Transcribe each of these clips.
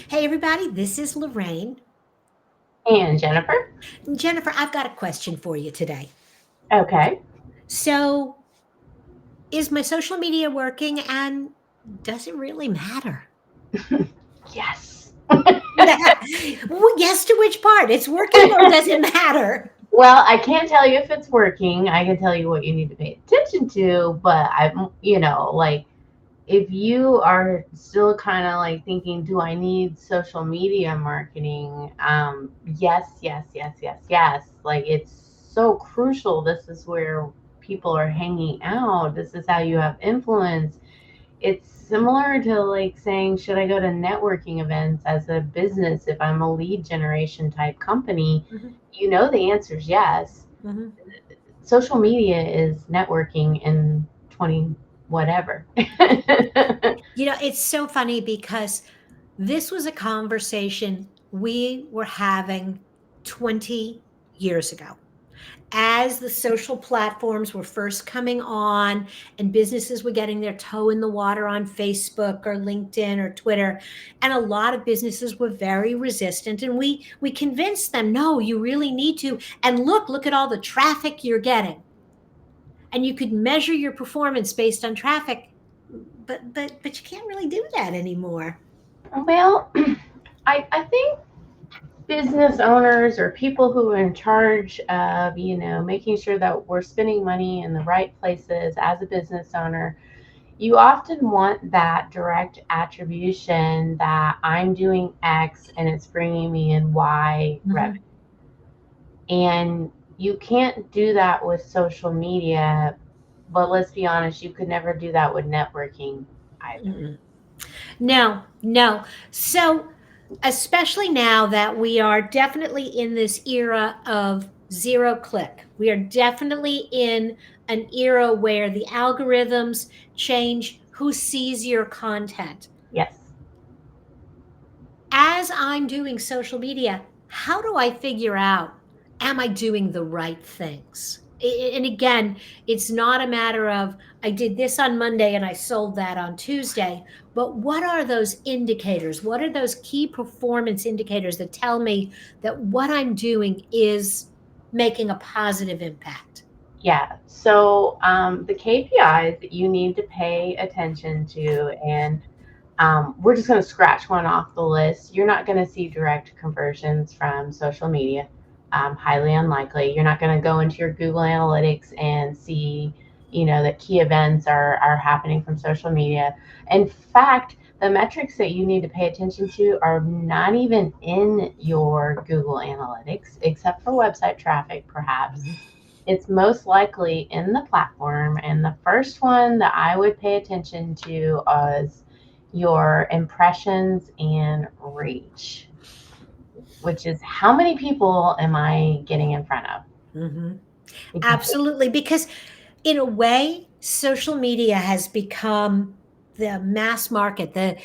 Hey, everybody, this is Lorraine. And Jennifer? Jennifer, I've got a question for you today. Okay. So, is my social media working and does it really matter? Yes. Well, yes, to which part? It's working or does it matter? Well, I can't tell you if it's working. I can tell you what you need to pay attention to, but like if you are still kind of like thinking, do I need social media marketing? Yes, yes, yes, yes, yes. Like it's so crucial. This is where people are hanging out. This is how you have influence. It's similar to like saying, should I go to networking events as a business if I'm a lead generation type company? Mhm, You know, the answer is yes. mhm. Social media is networking in 20 whatever. It's so funny because this was a conversation we were having 20 years ago. As the social platforms were first coming on and businesses were getting their toe in the water on Facebook or LinkedIn or Twitter, and a lot of businesses were very resistant, and we convinced them, no, you really need to, and look at all the traffic you're getting, and you could measure your performance based on traffic, but you can't really do that anymore. Well, I think business owners or people who are in charge of, making sure that we're spending money in the right places as a business owner, you often want that direct attribution that I'm doing X and it's bringing me in Y revenue. Mhm. And you can't do that with social media, but let's be honest, you could never do that with networking either. Mm-mm. No, no. So, especially now that we are definitely in this era of zero click, we are definitely in an era where the algorithms change who sees your content. Yes. As I'm doing social media, how do I figure out, am I doing the right things? And again, it's not a matter of I did this on Monday and I sold that on Tuesday, but what are those indicators? What are those key performance indicators that tell me that what I'm doing is making a positive impact? Yeah. So the KPIs that you need to pay attention to, and we're just going to scratch one off the list. You're not going to see direct conversions from social media. Highly unlikely. You're not going to go into your Google Analytics and see, that key events are happening from social media. In fact, the metrics that you need to pay attention to are not even in your Google Analytics, except for website traffic, perhaps. It's most likely in the platform. And the first one that I would pay attention to is your impressions and reach, which is how many people am I getting in front of? Hmm. Because Absolutely. Because in a way, social media has become the mass market, the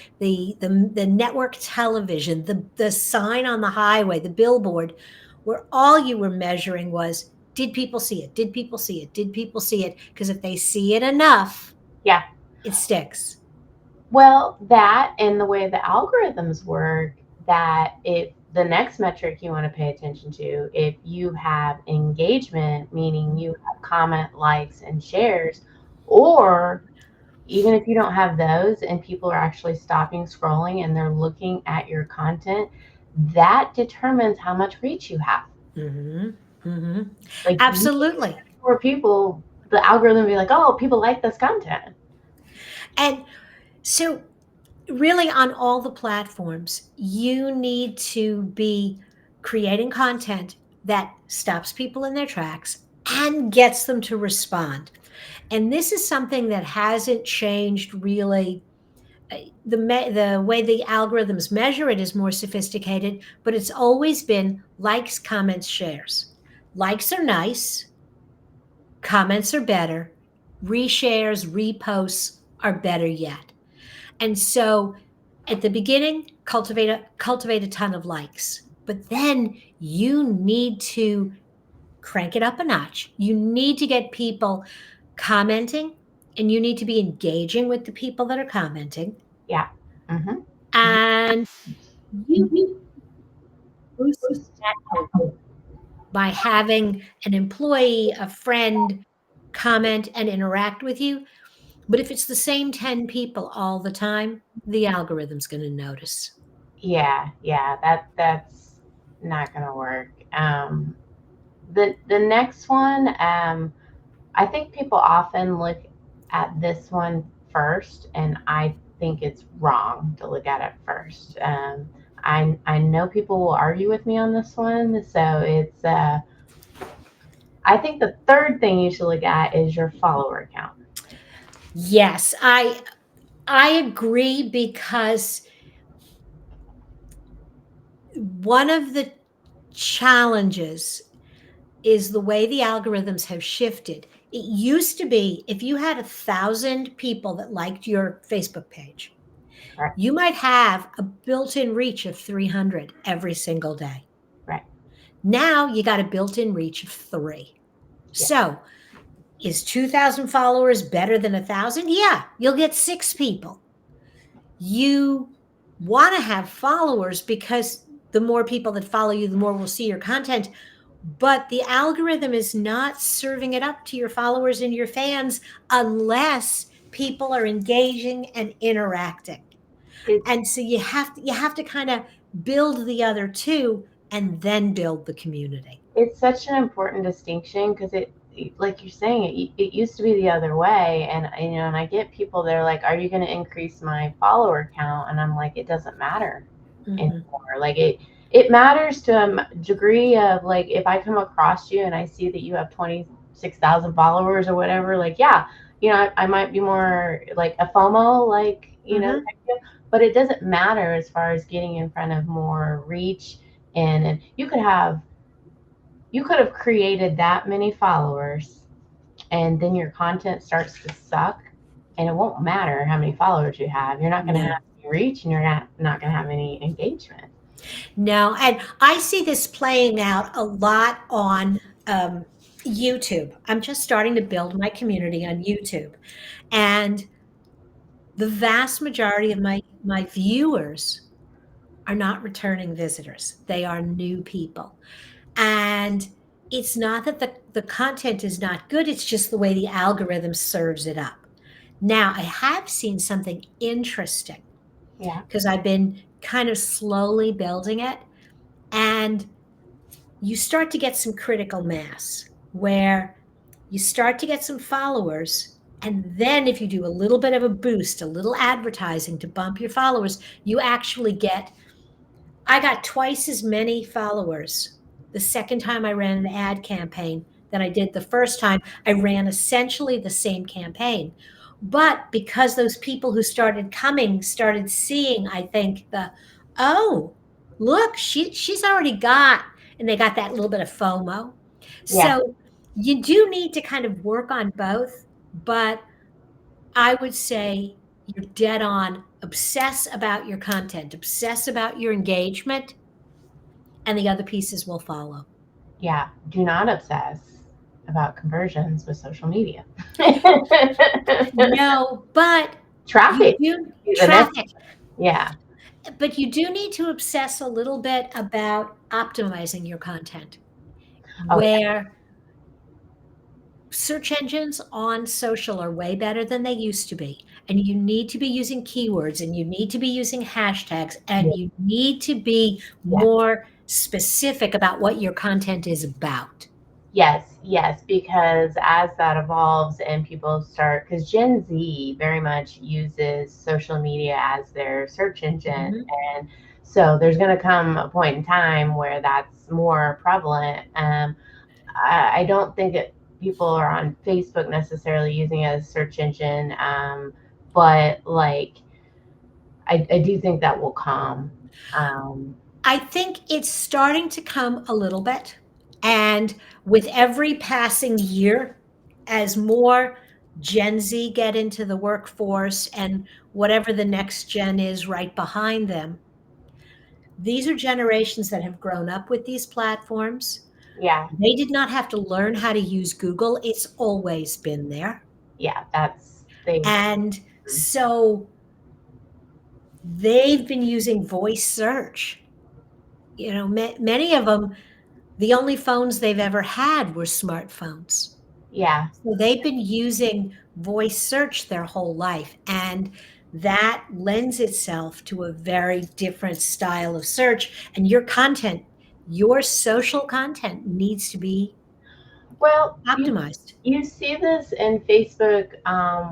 network television, the sign on the highway, the billboard, where all you were measuring was, did people see it? Did people see it? Did people see it? Because if they see it enough, yeah, it sticks. well, that and the way the algorithms work, that if the next metric you want to pay attention to, if you have engagement, meaning you have comment, likes, and shares, or even if you don't have those and people are actually stopping scrolling and they're looking at your content, that determines how much reach you have. Hmm. Hmm. Like you Absolutely. for people, the algorithm will be like, oh, people like this content. And so really on all the platforms, you need to be creating content that stops people in their tracks and gets them to respond. And this is something that hasn't changed really. The way the algorithms measure it is more sophisticated, but it's always been likes, comments, shares. Likes are nice, comments are better, reshares, reposts are better yet. And so at the beginning, cultivate a ton of likes. But then you need to crank it up a notch. You need to get people commenting and you need to be engaging with the people that are commenting. Yeah. Hmm. And You boost that by having an employee, a friend comment and interact with you. But if it's the same 10 people all the time, the algorithm's going to notice. Yeah, yeah, that's not gonna work. The next one, I think people often look at this one first, and I think it's wrong to look at it first. I know people will argue with me on this one, so it's I think the third thing you should look at is your follower count. Yes, I agree because one of the challenges is the way the algorithms have shifted. It used to be if you had 1,000 people that liked your Facebook page, Right, you might have a built-in reach of 300 every single day. right, Now you got a built-in reach of 3. yeah. So, is 2,000 followers better than 1,000? Yeah, you'll get 6 people. You want to have followers because the more people that follow you, the more will see your content. But the algorithm is not serving it up to your followers and your fans unless people are engaging and interacting. It's And so you have to kind of build the other two and then build the community. it's such an important distinction because like you're saying, it used to be the other way, and and I get people, they're like, "Are you going to increase my follower count?" And I'm like, it doesn't matter Mhm. anymore. Like it matters to a degree of, like, if I come across you and I see that you have 26,000 followers or whatever, like, yeah, I might be more like a FOMO, like, Mhm. type deal, but it doesn't matter as far as getting in front of more reach. And you could have created that many followers, and then your content starts to suck, and it won't matter how many followers you have. You're not going to No. have any reach, and you're not going to have any engagement. No, and I see this playing out a lot on YouTube. I'm just starting to build my community on YouTube, and the vast majority of my viewers are not returning visitors. They are new people. And it's not that the content is not good, it's just the way the algorithm serves it up. Now, I have seen something interesting Yeah, because I've been kind of slowly building it. And you start to get some critical mass where you start to get some followers. And then, if you do a little bit of a boost, a little advertising to bump your followers, you actually get I got twice as many followers the second time I ran an ad campaign than I did the first time. I ran essentially the same campaign. But because those people who started coming started seeing, I think, oh, look, she's already got, and they got that little bit of FOMO. yeah, So you do need to kind of work on both, but I would say you're dead on. Obsess about your content, obsess about your engagement, and the other pieces will follow. yeah. Do not obsess about conversions with social media. No, but you Traffic do is the next. traffic, Yeah. but you do need to obsess a little bit about optimizing your content, Oh, yeah. where search engines on social are way better than they used to be. And you need to be using keywords and you need to be using hashtags and you need to be Yeah. more specific about what your content is about. Yes, yes, because as that evolves and people start, because Gen Z very much uses social media as their search engine. Mhm. And so there's going to come a point in time where that's more prevalent. I don't think that people are on Facebook necessarily using it as a search engine, but like, I do think that will come. Um, I think it's starting to come a little bit. And with every passing year, as more Gen Z get into the workforce and whatever the next gen is right behind them, these are generations that have grown up with these platforms. yeah, They did not have to learn how to use Google, it's always been there. yeah, that's they. And so they've been using voice search. You know, many of them, the only phones they've ever had were smartphones. Yeah. So they've been using voice search their whole life, and that lends itself to a very different style of search. And your content, your social content needs to be Well, optimized. you see this in Facebook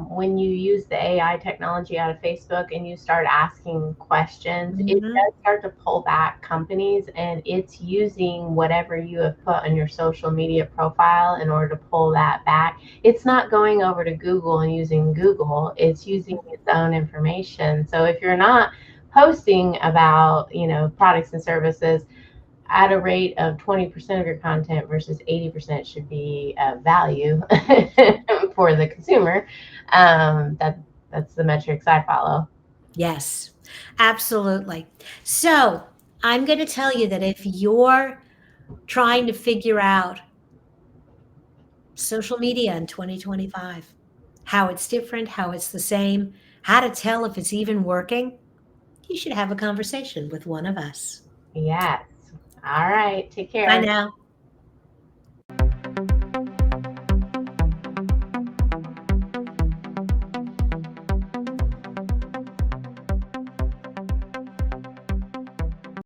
when you use the AI technology out of Facebook and you start asking questions. It Mhm. does start to pull back companies, and it's using whatever you have put on your social media profile in order to pull that back. It's not going over to Google and using Google, it's using its own information. So if you're not posting about, products and services at a rate of 20% of your content versus 80% should be value for the consumer. That's the metrics I follow. Yes, absolutely. So I'm going to tell you that if you're trying to figure out social media in 2025, how it's different, how it's the same, how to tell if it's even working, you should have a conversation with one of us. Yes. All right. Take Bye care. now.